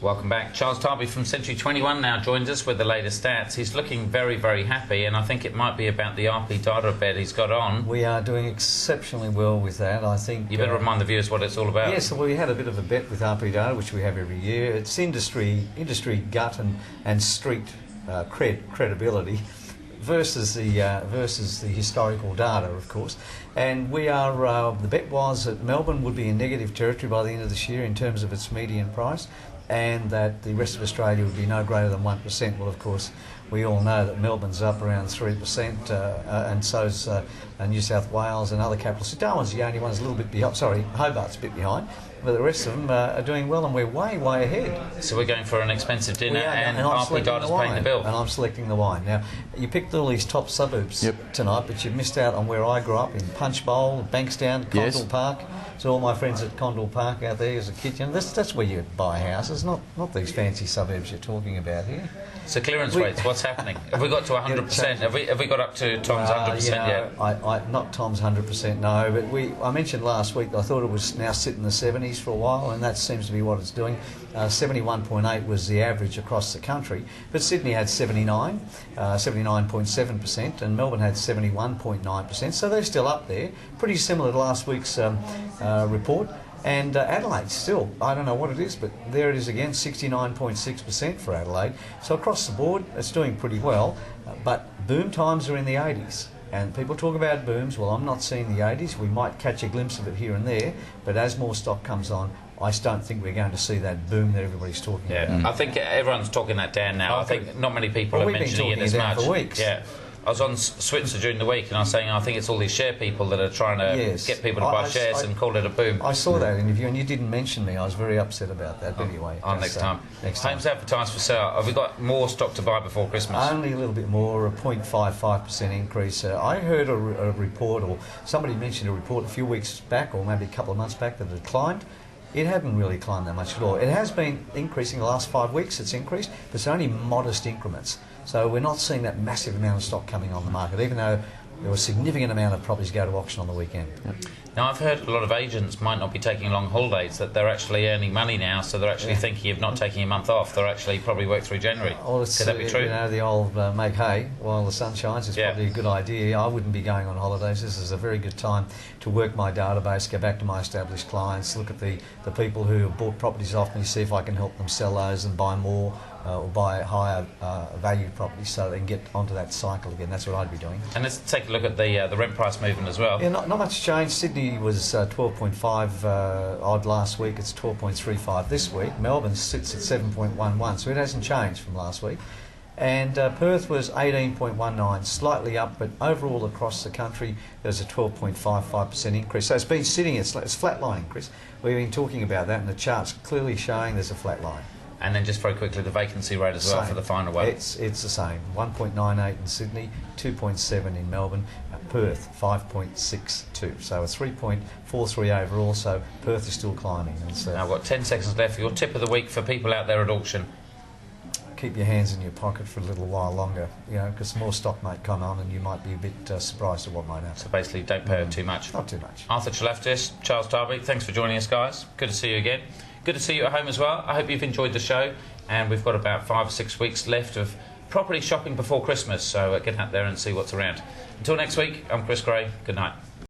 Welcome back. Charles Tarbey from Century 21 now joins us with the latest stats. He's looking very, very happy, and I think it might be about the RP data bet he's got on. We are doing exceptionally well with that, I think. You better remind the viewers what it's all about. Yes, well, we had a bit of a bet with RP data, which we have every year. It's industry gut and street credibility versus the historical data, of course. And we are the bet was that Melbourne would be in negative territory by the end of this year in terms of its median price, and that the rest of Australia would be no greater than 1%. Well, of course, we all know that Melbourne's up around 3%, and so's New South Wales and other capitals. So Darwin's the only one that's a little bit behind. Sorry, Hobart's a bit behind, but the rest of them are doing well, and we're way, way ahead. So we're going for an expensive dinner, and I'm RP Data's paying the bill. And I'm selecting the wine. Now, you picked all these top suburbs tonight, but you missed out on where I grew up, in Punchbowl, Bankstown, Condell Park. So all my friends at Condell Park out there as a kid, that's where you buy houses, not these fancy suburbs you're talking about here. So clearance rates, what's happening? Have we got to 100%? Have we got up to Tom's 100% yet? Not Tom's 100%, no. But I mentioned last week I thought it was now sitting in the 70s for a while, and that seems to be what it's doing. 71.8 was the average across the country, but Sydney had 79.7%, and Melbourne had 71.9%. So they're still up there, pretty similar to last week's report. And Adelaide still, I don't know what it is, but there it is again, 69.6% for Adelaide. So across the board, it's doing pretty well, but boom times are in the 80s. And people talk about booms. Well, I'm not seeing the 80s. We might catch a glimpse of it here and there, but as more stock comes on, I just don't think we're going to see that boom that everybody's talking about. I think everyone's talking that down now. I think not many people are mentioning it as much. For weeks. Yeah. I was on Switzer during the week, and I was saying I think it's all these share people that are trying to get people to buy shares and call it a boom. I saw that interview, and you didn't mention me. I was very upset about that. But anyway, next time. Homes advertised for sale. Have we got more stock to buy before Christmas? Only a little bit more, a 0.55% increase. I heard a report, or somebody mentioned a report a few weeks back, or maybe a couple of months back, that it declined. It hadn't really climbed that much at all. It has been increasing the last 5 weeks. It's increased, but it's only modest increments. So we're not seeing that massive amount of stock coming on the market, even though there was a significant amount of properties go to auction on the weekend. Now, I've heard a lot of agents might not be taking long holidays, that they're actually earning money now, so they're actually thinking of not taking a month off. They're actually probably work through January. Well, could that be true? You know, the old make hay while the sun shines is probably a good idea. I wouldn't be going on holidays. This is a very good time to work my database, go back to my established clients, look at the people who have bought properties off me, see if I can help them sell those and buy more or buy higher valued properties so they can get onto that cycle again. That's what I'd be doing. And let's take a look at the rent price movement as well. Yeah, not much change. Sydney was 12.5 odd last week. It's 12.35 this week. Melbourne sits at 7.11, so it hasn't changed from last week. And Perth was 18.19, slightly up, but overall across the country there's a 12.55% increase. So it's been sitting, it's flatlining, Chris. We've been talking about that, and the chart's clearly showing there's a flat line. And then just very quickly, the vacancy rate as well for the final one. It's the same. 1.98 in Sydney, 2.7 in Melbourne, Perth 5.62. So a 3.43 overall. So Perth is still climbing. Now I've got 10 seconds left for your tip of the week for people out there at auction. Keep your hands in your pocket for a little while longer, you know, because more stock might come on and you might be a bit surprised at what might happen. So basically, don't pay too much. Not too much. Arthur Chalaftis, Charles Tarbey, thanks for joining us, guys. Good to see you again. Good to see you at home as well. I hope you've enjoyed the show, and we've got about 5 or 6 weeks left of property shopping before Christmas, so get out there and see what's around. Until next week, I'm Chris Gray. Good night.